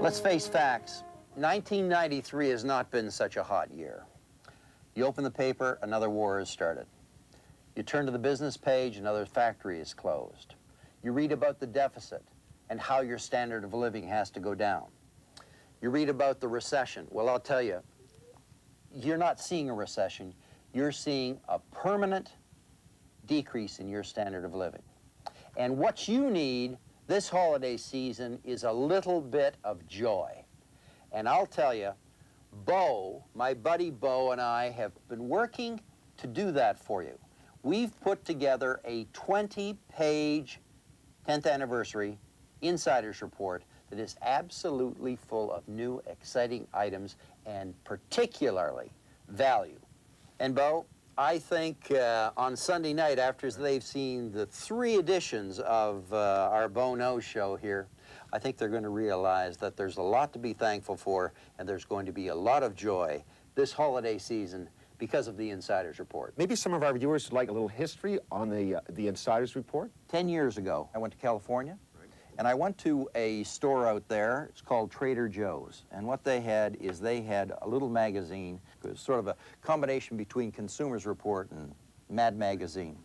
Let's face facts. 1993 has not been such a hot year. You open the paper, another war has started. You turn to the business page, another factory is closed. You read about the deficit and how your standard of living has to go down. You read about the recession. Well, I'll tell you, you're not seeing a recession. You're seeing a permanent decrease in your standard of living. And what you need this holiday season is a little bit of joy. And I'll tell you, Bo, my buddy Bo, and I have been working to do that for you. We've put together a 20-page 10th anniversary insider's report that is absolutely full of new, exciting items and particularly value. And Bo, I think on Sunday night, after they've seen the 3 editions of our Bo Knows show here, I think they're going to realize that there's a lot to be thankful for, and there's going to be a lot of joy this holiday season because of the Insider's Report. Maybe some of our viewers would like a little history on the Insider's Report. 10 years ago, I went to California, and I went to a store out there. It's called Trader Joe's. And what they had is they had a little magazine. It was sort of a combination between Consumer's Report and Mad Magazine.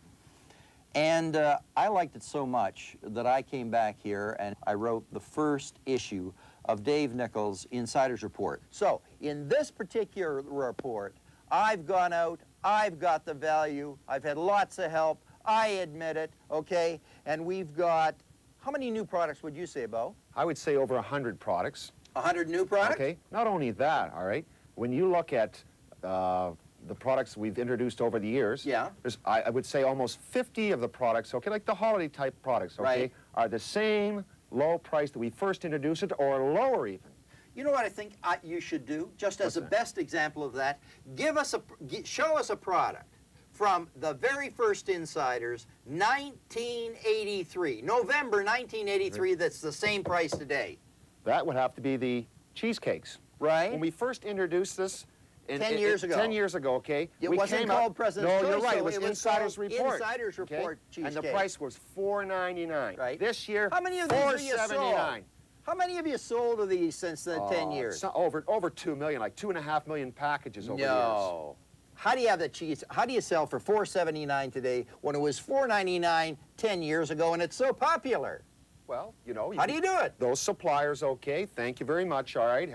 And I liked it so much that I came back here and I wrote the first issue of Dave Nichols' Insider's Report. So in this particular report, I've gone out, I've got the value, I've had lots of help, I admit it, okay? And we've got, how many new products would you say, Bo? I would say over 100 products. 100 new products? Okay, not only that, all right, when you look at the products we've introduced over the years, yeah, there's, I would say almost 50 of the products, okay, like the holiday type products, okay, right, are the same low price that we first introduced it or lower even. You know what I think you should do, just as a best example of that? Show us a product from the very first Insiders, 1983, November 1983, that's the same price today. That would have to be the cheesecakes. Right. When we first introduced this, 10 years ago. 10 years ago, okay? It wasn't called President's Choice. No, you're right. So it was Insider's Report. Insider's Report cheesecake. And the price was $4.99. Right. This year, how many of these have you sold? $4.79. How many have you sold of these since the 10 years? So over 2 million, like 2.5 million packages over the years. No. How do you have the cheese? How do you sell for $4.79 today when it was $4.99 10 years ago and it's so popular? Well, you know. How do you do it? Those suppliers, okay, thank you very much, all right,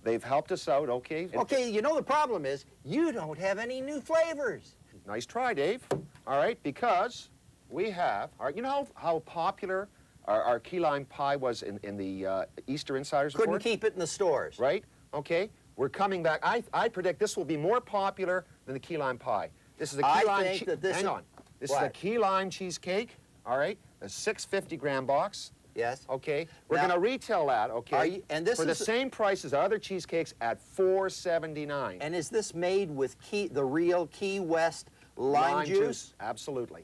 they've helped us out, okay? Okay, you know the problem is you don't have any new flavors. Nice try, Dave. All right, because we have, all right, you know how popular our key lime pie was in the Easter Insiders Report? Couldn't keep it in the stores. Right, okay. We're coming back. I predict this will be more popular than the key lime pie. This is a key lime hang on. This is a key lime cheesecake, all right? A 650-gram box. Yes. Okay. We're going to retail that, okay? And this for the same price as other cheesecakes at $4.79. And is this made with the real Key West lime juice? Absolutely.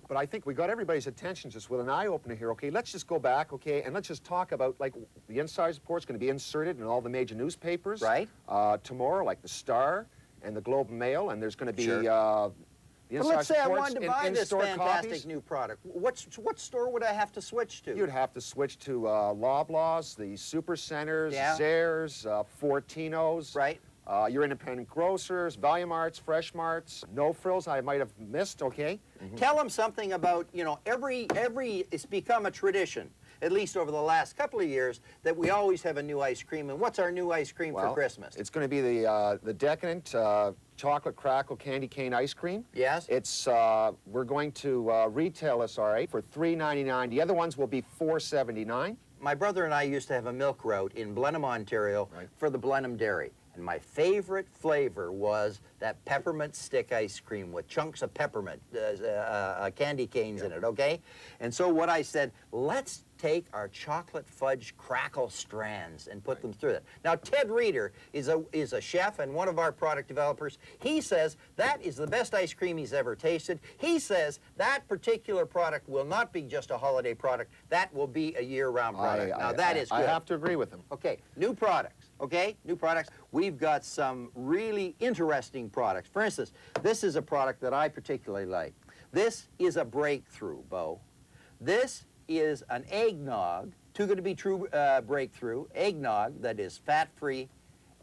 But I think we got everybody's attention just with an eye-opener here, okay? Let's just go back, okay, and let's just talk about, like, the Insider's Report's going to be inserted in all the major newspapers. Right. Tomorrow, like the Star and the Globe and Mail, and there's going to be But let's say I wanted to buy this fantastic copies. new product. What store would I have to switch to? You'd have to switch to Loblaws, the Super Centers, yeah, Zehrs, Fortinos. Right. Your independent grocers, Value Marts, Fresh Marts, No Frills I might have missed, okay? Mm-hmm. Tell them something about, you know, it's become a tradition, at least over the last couple of years, that we always have a new ice cream. And what's our new ice cream for Christmas? It's going to be the Decadent Chocolate Crackle Candy Cane Ice Cream. Yes. It's, we're going to retail this, all right, for $3.99. The other ones will be $4.79. My brother and I used to have a milk route in Blenheim, Ontario, for the Blenheim Dairy. And my favorite flavor was that peppermint stick ice cream with chunks of peppermint, candy canes in it, okay? And so what I said, let's take our chocolate fudge crackle strands and put them through that. Now, Ted Reeder is a chef and one of our product developers. He says that is the best ice cream he's ever tasted. He says that particular product will not be just a holiday product. That will be a year-round product. Now, that is good. I have to agree with him. Okay, new products, okay? New products. We've got some really interesting products. For instance, this is a product that I particularly like. This is a breakthrough, Bo. This is an eggnog, too good to be true breakthrough, eggnog that is fat-free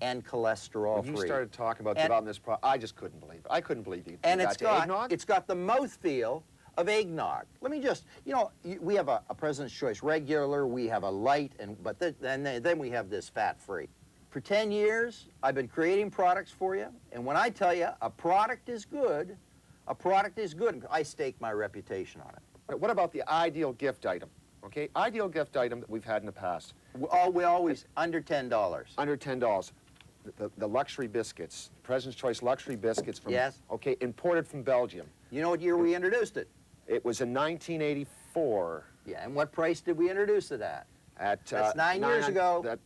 and cholesterol-free. When you started talking about developing this product, I just couldn't believe it. I couldn't believe you. And eggnog? it's got the mouthfeel of eggnog. Let me just, you know, we have a President's Choice regular, we have a light, but then we have this fat-free. For 10 years, I've been creating products for you, and when I tell you a product is good, I stake my reputation on it. What about the ideal gift item? Okay, ideal gift item that we've had in the past. We always under $10. Under $10. The luxury biscuits, President's Choice luxury biscuits from, yes. Okay, imported from Belgium. You know what year we introduced it? It was in 1984. Yeah, and what price did we introduce it at? That's 9 years ago.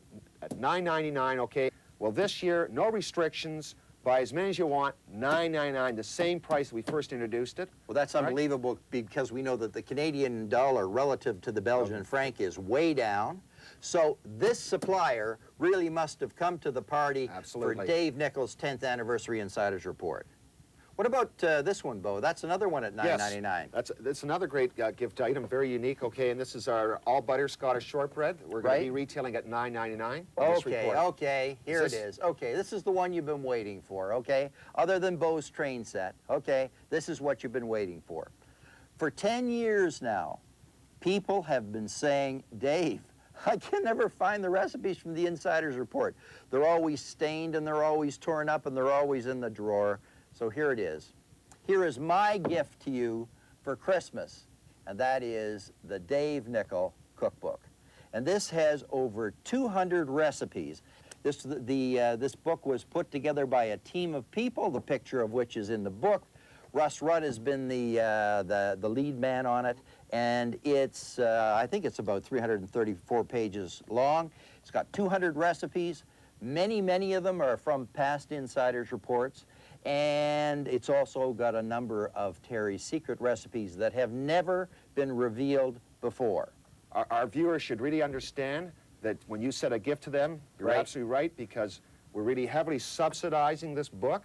At $9.99, okay. Well, this year, no restrictions. Buy as many as you want, $9.99, the same price we first introduced it. Well, that's unbelievable because we know that the Canadian dollar relative to the Belgian franc is way down. So this supplier really must have come to the party for Dave Nichols' 10th Anniversary Insiders Report. What about this one, Bo? That's another one at $9.99. Yes, that's another great gift item, very unique, okay, and this is our all-butter Scottish shortbread. We're going to be retailing at $9.99. Okay, here it is. Okay, this is the one you've been waiting for, okay? Other than Bo's train set, okay? This is what you've been waiting for. For 10 years now, people have been saying, Dave, I can never find the recipes from the Insiders Report. They're always stained, and they're always torn up, and they're always in the drawer. So here it is. Here is my gift to you for Christmas, and that is the Dave Nichol Cookbook. And this has over 200 recipes. This book was put together by a team of people, the picture of which is in the book. Russ Rudd has been the lead man on it, and it's, I think it's about 334 pages long. It's got 200 recipes. Many of them are from past Insiders Reports. And it's also got a number of Terry's secret recipes that have never been revealed before. Our viewers should really understand that when you set a gift to them, you're absolutely right, because we're really heavily subsidizing this book,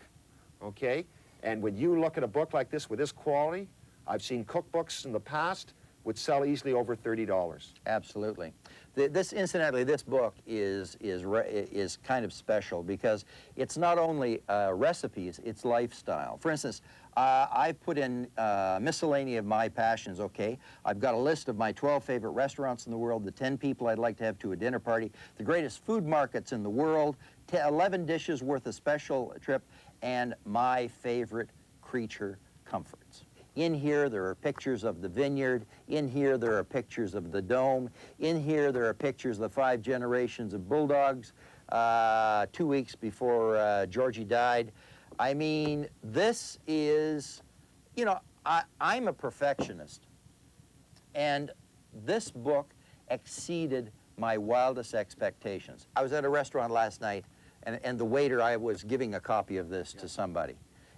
okay? And when you look at a book like this with this quality, I've seen cookbooks in the past would sell easily over $30. Absolutely. Incidentally, this book is kind of special because it's not only recipes, it's lifestyle. For instance, I've put in miscellany of my passions, okay? I've got a list of my 12 favorite restaurants in the world, the 10 people I'd like to have to a dinner party, the greatest food markets in the world, 11 dishes worth a special trip, and my favorite creature comforts. In here, there are pictures of the vineyard. In here, there are pictures of the dome. In here, there are pictures of the 5 generations of bulldogs 2 weeks before Georgie died. I mean, this is, you know, I'm a perfectionist. And this book exceeded my wildest expectations. I was at a restaurant last night, and the waiter, I was giving a copy of this to somebody.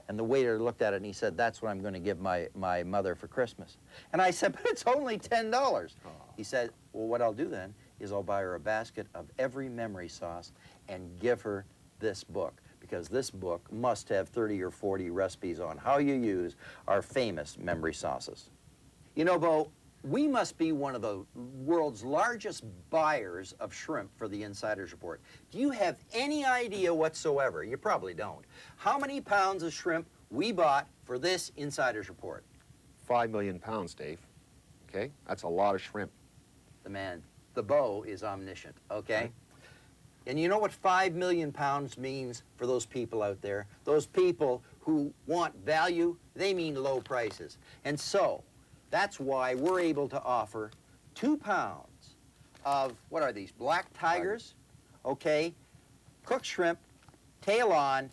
And the waiter looked at it and he said, that's what I'm going to give my mother for Christmas. And I said, but it's only $10. Oh. He said, well, what I'll do then is I'll buy her a basket of every memory sauce and give her this book, because this book must have 30 or 40 recipes on how you use our famous memory sauces. You know, Bo, we must be one of the world's largest buyers of shrimp for the Insiders Report. Do you have any idea whatsoever? You probably don't. How many pounds of shrimp we bought for this Insiders Report? 5 million pounds, Dave. Okay? That's a lot of shrimp. The Bo is omniscient, okay? Right. And you know what 5 million pounds means for those people out there? Those people who want value, they mean low prices. And so, that's why we're able to offer 2 pounds of, what are these, black tigers, okay, cooked shrimp tail on,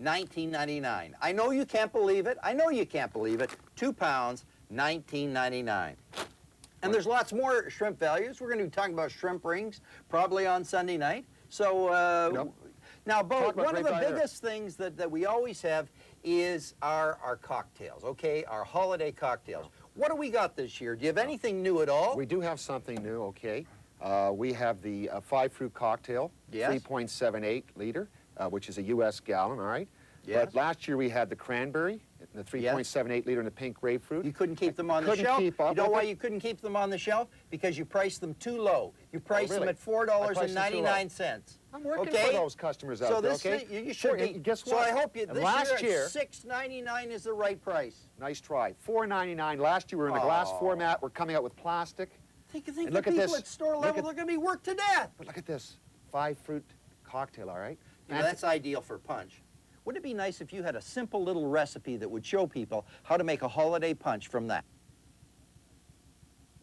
$19.99. I know you can't believe it. I know you can't believe it. 2 pounds, $19.99. And there's lots more shrimp values. We're going to be talking about shrimp rings probably on Sunday night. So now, Bo, one of the biggest things that we always have is our cocktails, okay? Our holiday cocktails. What do we got this year? Do you have anything new at all? We do have something new, okay. We have the 5-fruit cocktail, yes. 3.78 liter, which is a U.S. gallon, all right? Yes. But last year we had the cranberry, the 3.78 liter, and the pink grapefruit. You couldn't keep them on the shelf. Keep up you know with why it? you couldn't keep them on the shelf? Because you priced them too low. You priced really? them at $4.99. I'm working okay? for those customers out there, okay? You should be. Guess so what? I hope you, And this last year, $6.99 is the right price. Nice try. $4.99. Last year we were in the glass format. We're coming out with plastic. Think And the look at people this. at store level are going to be worked to death. But look at this. 5-fruit cocktail, all right? You know, that's ideal for punch. Wouldn't it be nice if you had a simple little recipe that would show people how to make a holiday punch from that?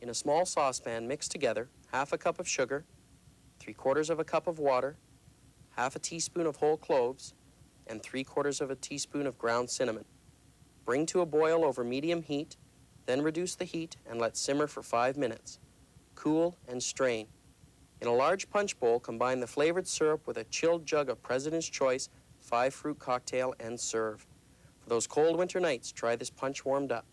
In a small saucepan, mix together half a cup of sugar, 3/4 of a cup of water, half a teaspoon of whole cloves, and 3/4 of a teaspoon of ground cinnamon. Bring to a boil over medium heat, then reduce the heat and let simmer for 5 minutes. Cool and strain. In a large punch bowl, combine the flavored syrup with a chilled jug of President's Choice 5-fruit cocktail and serve. For those cold winter nights, try this punch warmed up.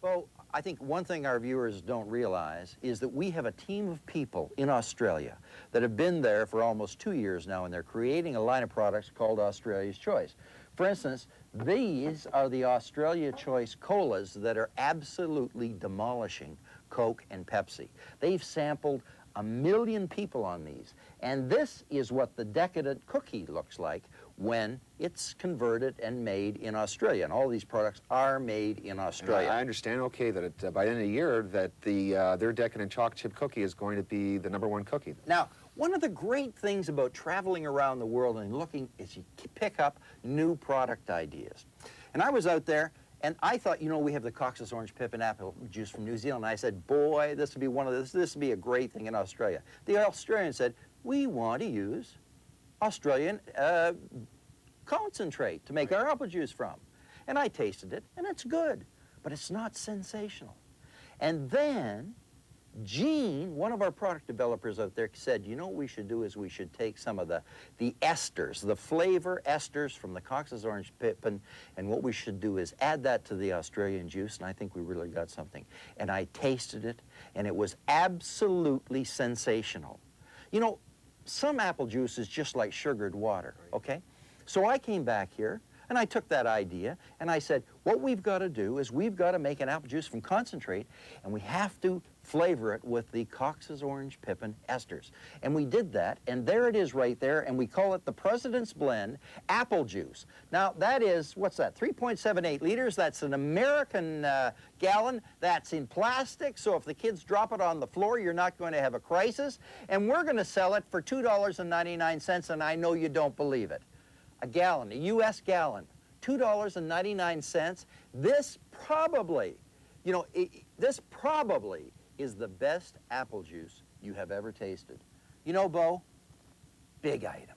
Well, I think one thing our viewers don't realize is that we have a team of people in Australia that have been there for almost 2 years now, and they're creating a line of products called Australia's Choice. For instance, these are the Australia Choice colas that are absolutely demolishing Coke and Pepsi. They've sampled 1 million people on these, and this is what the decadent cookie looks like when it's converted and made in Australia. And all these products are made in Australia. I understand, okay, that by the end of the year that their decadent chocolate chip cookie is going to be the #1 cookie. Now, one of the great things about traveling around the world and looking is you pick up new product ideas. And I was out there, and I thought, you know, we have the Cox's Orange Pippin apple juice from New Zealand. And I said, boy, this would be this would be a great thing in Australia. The Australian said, we want to use Australian concentrate to make our apple juice from. And I tasted it, and it's good, but it's not sensational. And then Gene, one of our product developers out there, said, you know what we should do is we should take some of the esters, the flavor esters from the Cox's Orange Pippin, and what we should do is add that to the Australian juice, and I think we really got something. And I tasted it, and it was absolutely sensational. You know, some apple juice is just like sugared water, okay? So I came back here, and I took that idea, and I said, what we've got to do is we've got to make an apple juice from concentrate, and we have to flavor it with the Cox's Orange Pippin esters. And we did that, and there it is right there, and we call it the President's Blend Apple Juice. Now, that is, what's that, 3.78 liters? That's an American gallon. That's in plastic, so if the kids drop it on the floor, you're not going to have a crisis. And we're going to sell it for $2.99, and I know you don't believe it. A gallon, a U.S. gallon, $2.99. This probably, you know, this probably is the best apple juice you have ever tasted. You know, Bo, big item.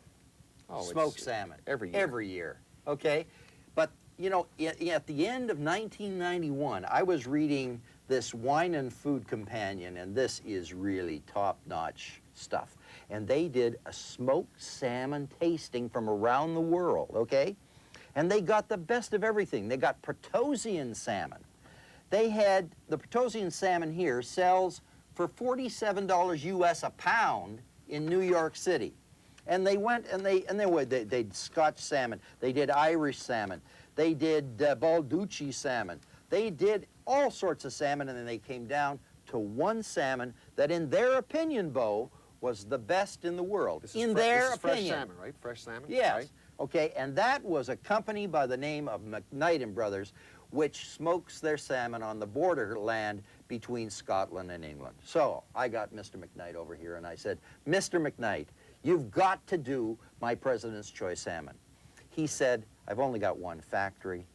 Oh, smoked salmon. Every year. Every year, okay? But, you know, at the end of 1991, I was reading this Wine and Food Companion, and this is really top-notch stuff. And they did a smoked salmon tasting from around the world, okay? And they got the best of everything. They got Protosian salmon. They had, the Protosian salmon here sells for $47 US a pound in New York City. And they went and they did Scotch salmon, they did Irish salmon, they did Balducci salmon, they did all sorts of salmon, and then they came down to one salmon that, in their opinion, Bo, was the best in the world. In their opinion. Fresh salmon, right? Fresh salmon? Yes. Right? Okay, and that was a company by the name of McKnight and Brothers, which smokes their salmon on the borderland between Scotland and England. So I got Mr. McKnight over here, and I said, Mr. McKnight, you've got to do my President's Choice salmon. He said, I've only got one factory.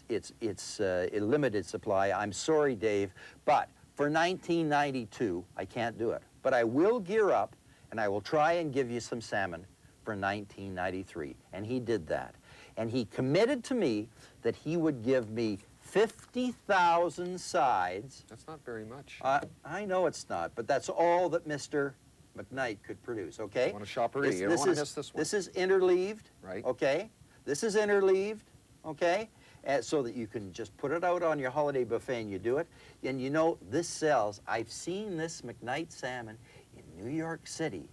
It's a limited supply. I'm sorry, Dave, but for 1992, I can't do it. But I will gear up, and I will try and give you some salmon for 1993. And he did that. And he committed to me that he would give me 50,000 sides. That's not very much. I know it's not, but that's all that Mr. McKnight could produce, okay? You want a shoppery? You don't want to miss this one. This is interleaved, Right. okay? This is interleaved, okay? So that you can just put it out on your holiday buffet and you do it. And you know, this sells. I've seen this McKnight salmon in New York City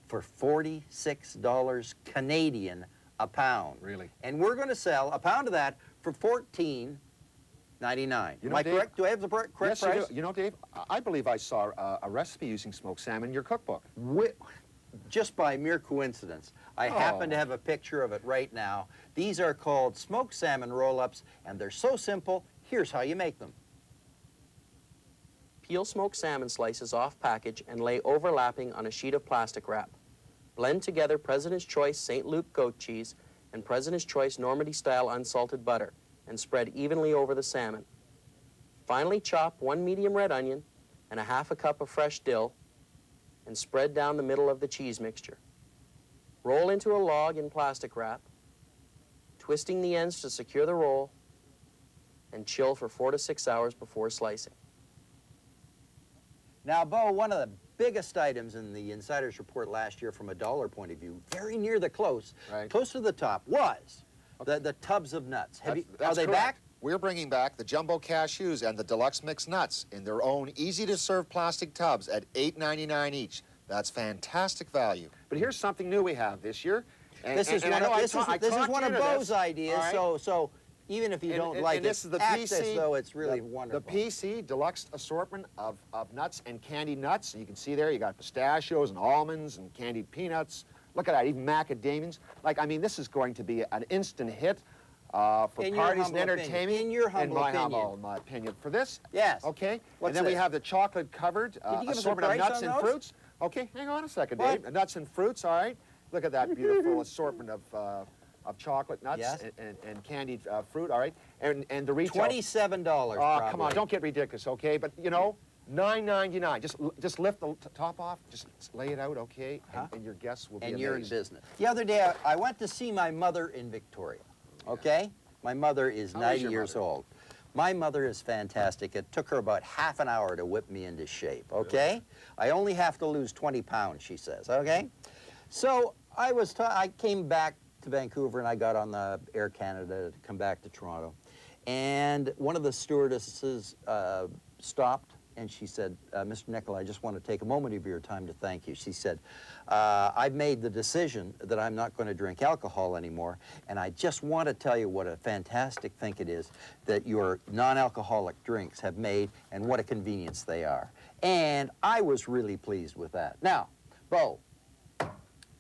for $46 Canadian a pound. Really? And we're going to sell a pound of that for $14.99. You know, Am I Dave, correct? Do I have the correct Yes, price? you do. You know, Dave, I believe I saw a recipe using smoked salmon in your cookbook. Just by mere coincidence. I happen to have a picture of it right now. These are called smoked salmon roll-ups, and they're so simple. Here's how you make them. Peel smoked salmon slices off package and lay overlapping on a sheet of plastic wrap. Blend together President's Choice St. Luke goat cheese and President's Choice Normandy-style unsalted butter and spread evenly over the salmon. Finally chop 1 medium red onion and a half a cup of fresh dill and spread down the middle of the cheese mixture. Roll into a log in plastic wrap, twisting the ends to secure the roll, and chill for 4 to 6 hours before slicing. Now, Bo, one of the biggest items in the Insider's Report last year from a dollar point of view, very near the close to the top, was the tubs of nuts. Are they correct. back? We're bringing back the jumbo cashews and the deluxe mixed nuts in their own easy-to-serve plastic tubs at $8.99 each. That's fantastic value. But here's something new we have this year. This is one of Bo's ideas, right. so even if you don't like it, this is the act PC, as though it's really wonderful. The PC deluxe assortment of nuts and candied nuts. And you can see there, you got pistachios and almonds and candied peanuts. Look at that, even macadamias. Like, I mean, this is going to be an instant hit for parties and entertainment. In your humble opinion. In my opinion. For this? Yes. Okay. What's and then we this? have the chocolate-covered assortment of nuts and fruits. Okay, hang on a second, What? Dave. Nuts and fruits, all right. Look at that beautiful assortment of chocolate nuts Yes. and candied fruit, all right? And the retail. $27 Oh, probably. come on, don't get ridiculous, okay? But, you know, $9.99. Just lift the top off, just lay it out, okay? And your guests will be And amazed. you're in business. The other day, I went to see my mother in Victoria, okay? My mother is How is 90 your years mother? old. My mother is fantastic. It took her about half an hour to whip me into shape, okay? I only have to lose 20 pounds, she says, okay? So I came back to Vancouver and I got on the Air Canada to come back to Toronto. And one of the stewardesses stopped and she said, Mr. Nicol, I just want to take a moment of your time to thank you. She said, I've made the decision that I'm not going to drink alcohol anymore, and I just want to tell you what a fantastic thing it is that your non-alcoholic drinks have made and what a convenience they are. And I was really pleased with that. Now, Bo,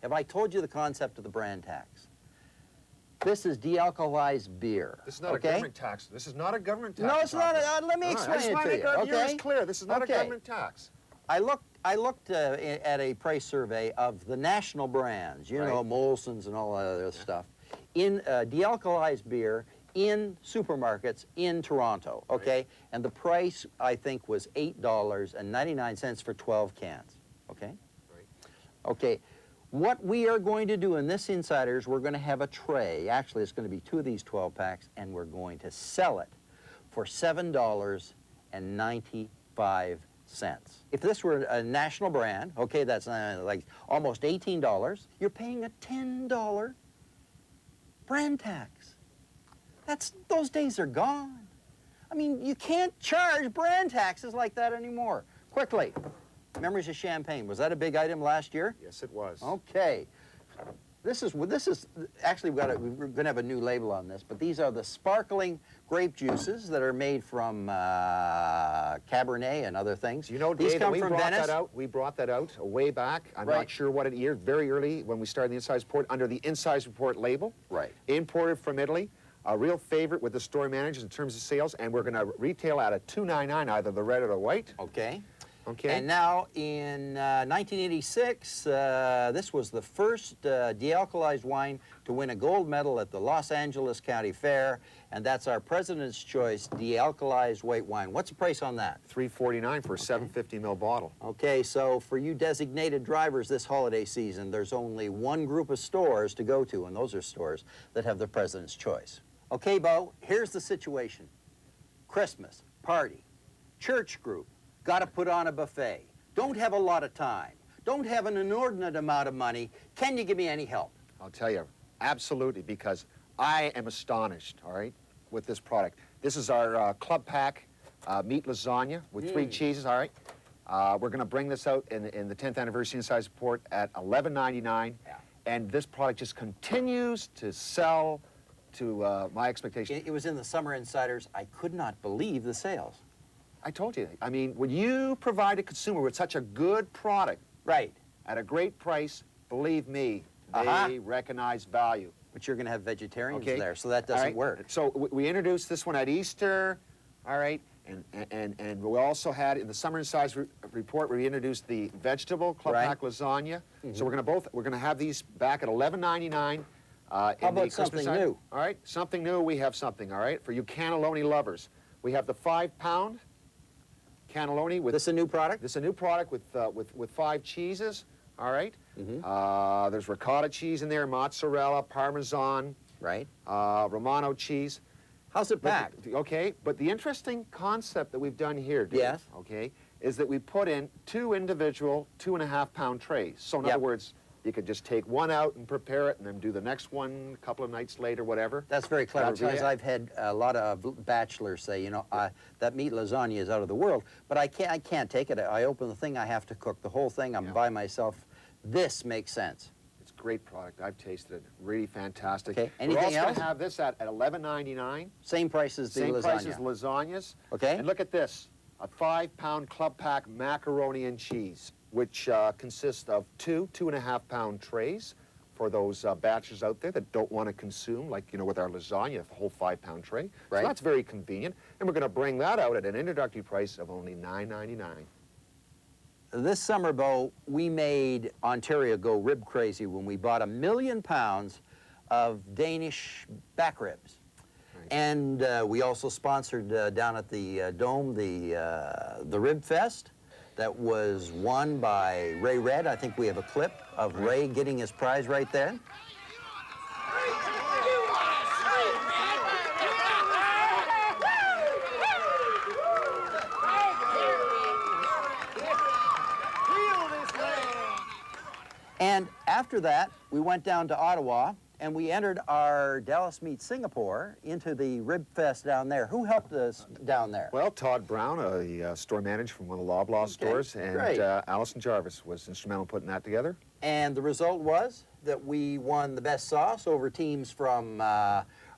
have I told you the concept of the brand tax? This is de-alcoholized beer. This is not a government tax. This is not a government tax. No, it's not. Let me explain it to you. Okay, it's clear. This is not a government tax. I looked at a price survey of the national brands, you know, Molson's and all that other stuff, in de-alcoholized beer in supermarkets in Toronto, okay? Right. And the price, I think, was $8.99 for 12 cans, okay? Right. Okay. What we are going to do in this Insiders, we're going to have a tray. Actually, it's going to be 2 of these 12 packs, and we're going to sell it for $7.95. If this were a national brand, okay, that's like almost $18, you're paying a $10 brand tax. Those days are gone. I mean, you can't charge brand taxes like that anymore. Quickly. Memories of Champagne. Was that a big item last year? Yes, it was. Okay. This is actually we're going to have a new label on this, but these are the sparkling grape juices that are made from Cabernet and other things. You know, these Dave, come we from brought Venice. that out. We brought that out way back. I'm Right. not sure what year. Very early when we started the Insides Report under the Insides Report label. Right. Imported from Italy. A real favorite with the store managers in terms of sales, and we're going to retail at a $2.99, either the red or the white. Okay. Okay. And now in 1986, this was the first de-alkalized wine to win a gold medal at the Los Angeles County Fair, and that's our President's Choice de-alkalized white wine. What's the price on that? $3.49 for a 750 ml bottle. Okay, so for you designated drivers this holiday season, there's only one group of stores to go to, and those are stores that have the President's Choice. Okay, Bo, here's the situation. Christmas, party, church group, got to put on a buffet, don't have a lot of time, don't have an inordinate amount of money. Can you give me any help? I'll tell you, absolutely, because I am astonished, all right, with this product. This is our club pack meat lasagna with 3 cheeses, all right? We're going to bring this out in the 10th anniversary Inside Support at $11.99, and this product just continues to sell to my expectations. It was in the Summer Insiders. I could not believe the sales. I told you. I mean, when you provide a consumer with such a good product Right. at a great price, believe me, they recognize value. But you're going to have vegetarians Okay. there, so that All doesn't right? work. So we introduced this one at Easter, all right? And we also had, in the Summer Insights report, we introduced the vegetable club Right. pack lasagna. So we're going to have these back at $11.99. How about something new? All right, something new, we have something, all right? For you cannelloni lovers. We have the 5-pound cannelloni with... This a new product? This is a new product with 5 cheeses, all right? There's ricotta cheese in there, mozzarella, Parmesan, Right. Romano cheese. How's it packed? Okay, but the interesting concept that we've done here, Dave, Yes. okay, is that we put in 2 individual 2.5-pound trays. So in Yep. other words, you could just take one out and prepare it and then do the next one a couple of nights later, whatever. That's very clever I'll tell because you. I've had a lot of bachelors say, you know, that meat lasagna is out of the world, but I can't take it. I open the thing, I have to cook the whole thing. I'm Yeah. by myself. This makes sense. It's a great product. I've tasted it. Really fantastic. Okay, We're anything also else? going to have this at $11.99. Same price as the Same lasagna. price as lasagnas. Okay. And look at this, a 5-pound club pack macaroni and cheese, which consists of 2.5-pound trays for those bachelors out there that don't want to consume, like, you know, with our lasagna, the whole 5-pound tray. Right. So that's very convenient. And we're going to bring that out at an introductory price of only $9.99. This summer, Bo, we made Ontario go rib crazy when we bought 1 million pounds of Danish back ribs. Right. And we also sponsored down at the Dome the Rib Fest that was won by Ray Red. I think we have a clip of Ray getting his prize right there. And after that, we went down to Ottawa and we entered our Dallas Meat Singapore into the Rib Fest down there. Who helped us down there? Well, Todd Brown, a store manager from one of the Loblaw stores, and great. Allison Jarvis was instrumental in putting that together. And the result was that we won the best sauce over teams from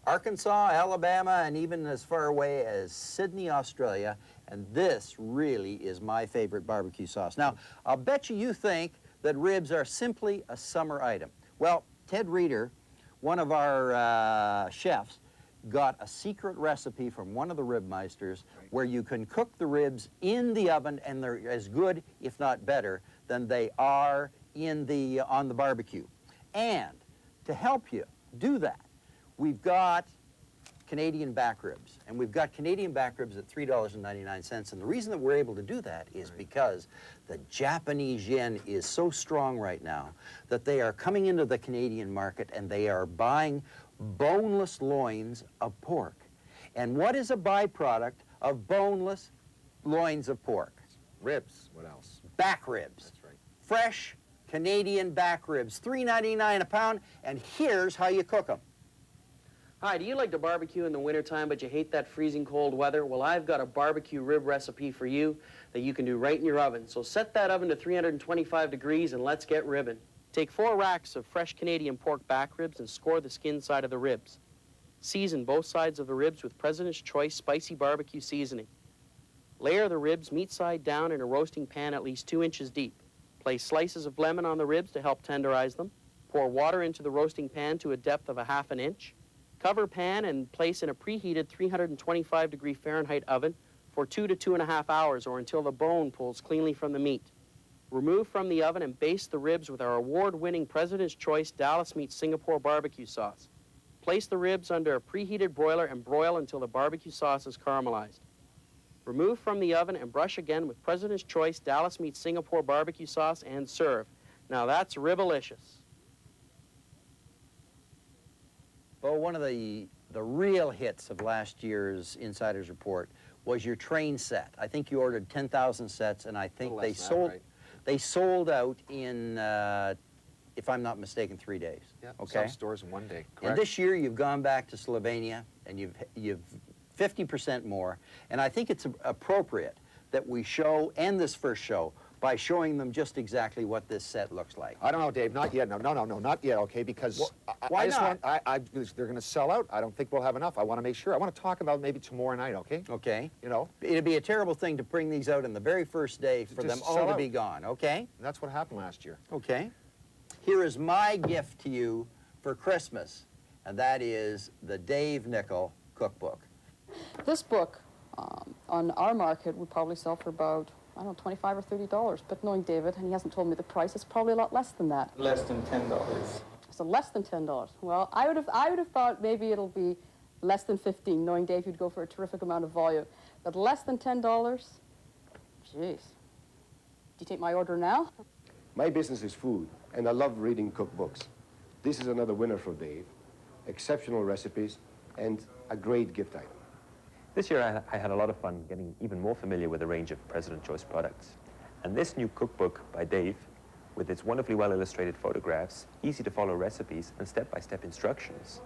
Arkansas, Alabama, and even as far away as Sydney, Australia. And this really is my favorite barbecue sauce. Now, I'll bet you think that ribs are simply a summer item. Well, Ted Reeder, one of our chefs, got a secret recipe from one of the Ribmeisters where you can cook the ribs in the oven and they're as good, if not better, than they are on the barbecue. And to help you do that, we've got Canadian back ribs. And we've got Canadian back ribs at $3.99. And the reason that we're able to do that is because the Japanese yen is so strong right now that they are coming into the Canadian market and they are buying boneless loins of pork. And what is a byproduct of boneless loins of pork? Ribs, what else? Back ribs. That's right. Fresh Canadian back ribs, $3.99 a pound, and here's how you cook them. Hi, do you like to barbecue in the wintertime, but you hate that freezing cold weather? Well, I've got a barbecue rib recipe for you that you can do right in your oven. So set that oven to 325 degrees and let's get ribbing. Take 4 racks of fresh Canadian pork back ribs and score the skin side of the ribs. Season both sides of the ribs with President's Choice spicy barbecue seasoning. Layer the ribs meat side down in a roasting pan at least 2 inches deep. Place slices of lemon on the ribs to help tenderize them. Pour water into the roasting pan to a depth of 1/2 inch. Cover pan and place in a preheated 325 degree Fahrenheit oven for 2 to 2.5 hours or until the bone pulls cleanly from the meat. Remove from the oven and baste the ribs with our award-winning President's Choice Dallas Meat Singapore barbecue sauce. Place the ribs under a preheated broiler and broil until the barbecue sauce is caramelized. Remove from the oven and brush again with President's Choice Dallas Meat Singapore barbecue sauce and serve. Now that's ribalicious. Bo, one of the real hits of last year's Insider's Report was your train set. I think you ordered 10,000 sets, and I think they sold out in, if I'm not mistaken, 3 days. Yeah, okay? some stores in 1 day, correct? And this year you've gone back to Slovenia, and you've 50% more, and I think it's appropriate that we end this first show by showing them just exactly what this set looks like. I don't know, Dave, not yet. No, not yet, okay, because why not? They're going to sell out. I don't think we'll have enough. I want to make sure. I want to talk about maybe tomorrow night, okay? Okay. You know? It'd be a terrible thing to bring these out on the very first day for them Just all sell to out. be gone, okay? And that's what happened last year. Okay. Here is my gift to you for Christmas, and that is the Dave Nichol cookbook. This book, on our market, would probably sell for about, I don't know, $25 or $30. But knowing David, and he hasn't told me the price, it's probably a lot less than that. Less than $10. So less than $10. Well, I would have thought maybe it'll be less than 15. Knowing Dave, you'd go for a terrific amount of volume. But less than $10? Jeez. Do you take my order now? My business is food, and I love reading cookbooks. This is another winner for Dave. Exceptional recipes and a great gift item. This year I had a lot of fun getting even more familiar with the range of President's Choice products. And this new cookbook by Dave, with its wonderfully well-illustrated photographs, easy-to-follow recipes, and step-by-step instructions,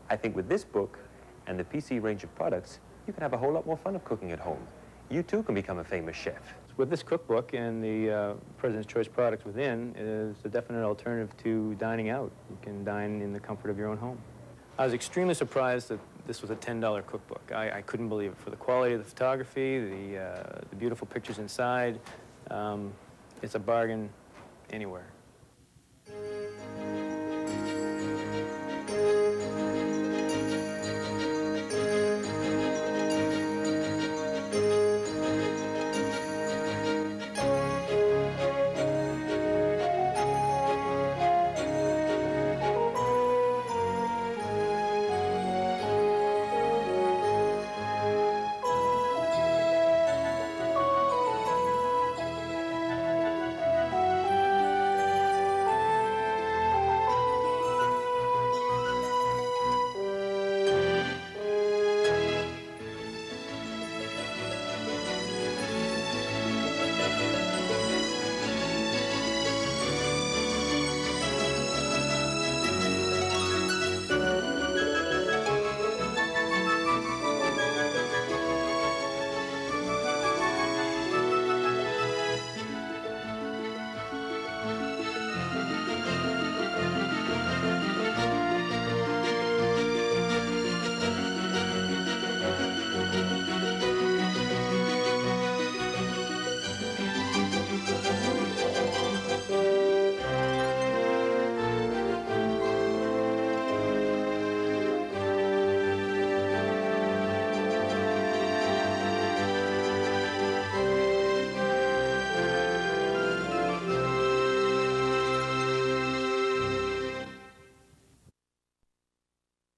I think with this book and the PC range of products, you can have a whole lot more fun of cooking at home. You too can become a famous chef. With this cookbook and the President's Choice products within, is a definite alternative to dining out. You can dine in the comfort of your own home. I was extremely surprised that this was a $10 cookbook. I couldn't believe it for the quality of the photography, the beautiful pictures inside. It's a bargain anywhere.